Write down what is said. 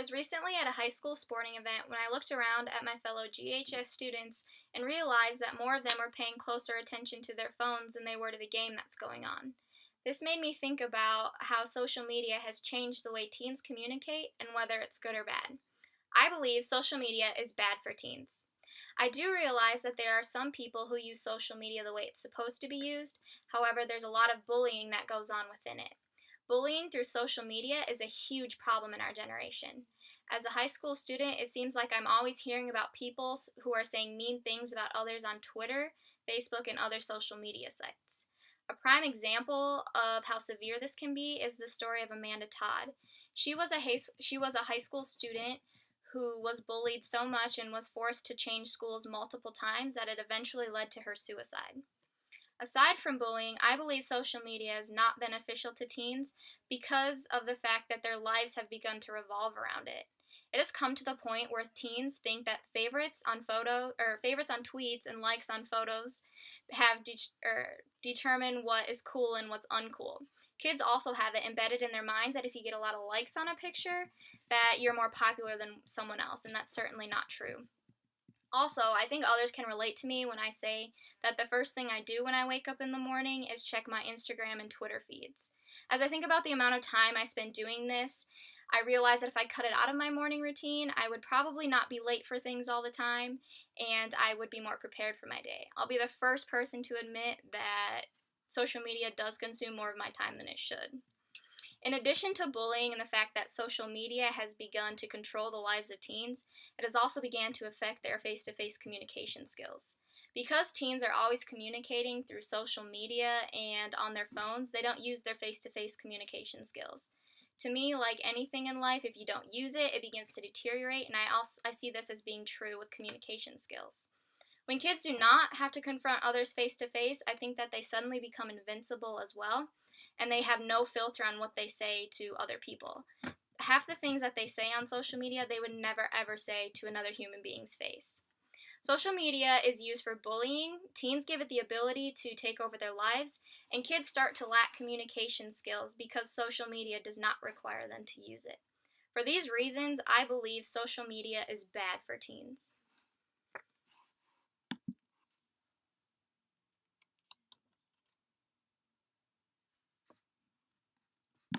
was recently at a high school sporting event when I looked around at my fellow GHS students and realized that more of them were paying closer attention to their phones than they were to the game that's going on. This made me think about how social media has changed the way teens communicate and whether it's good or bad. I believe social media is bad for teens. I do realize that there are some people who use social media the way it's supposed to be used. However, there's a lot of bullying that goes on within it. Bullying through social media is a huge problem in our generation. As a high school student, it seems like I'm always hearing about people who are saying mean things about others on Twitter, Facebook, and other social media sites. A prime example of how severe this can be is the story of Amanda Todd. She was a high school student who was bullied so much and was forced to change schools multiple times that it eventually led to her suicide. Aside from bullying, I believe social media is not beneficial to teens because of the fact that their lives have begun to revolve around it. It has come to the point where teens think that favorites on tweets and likes on photos have determine what is cool and what's uncool. Kids also have it embedded in their minds that if you get a lot of likes on a picture, that you're more popular than someone else, and that's certainly not true. Also, I think others can relate to me when I say that the first thing I do when I wake up in the morning is check my Instagram and Twitter feeds. As I think about the amount of time I spend doing this, I realize that if I cut it out of my morning routine, I would probably not be late for things all the time, and I would be more prepared for my day. I'll be the first person to admit that social media does consume more of my time than it should. In addition to bullying and the fact that social media has begun to control the lives of teens, it has also begun to affect their face-to-face communication skills. Because teens are always communicating through social media and on their phones, they don't use their face-to-face communication skills. To me, like anything in life, if you don't use it, it begins to deteriorate, and I see this as being true with communication skills. When kids do not have to confront others face to face, I think that they suddenly become invincible as well, and they have no filter on what they say to other people. Half the things that they say on social media, they would never ever say to another human being's face. Social media is used for bullying, teens give it the ability to take over their lives, and kids start to lack communication skills because social media does not require them to use it. For these reasons, I believe social media is bad for teens.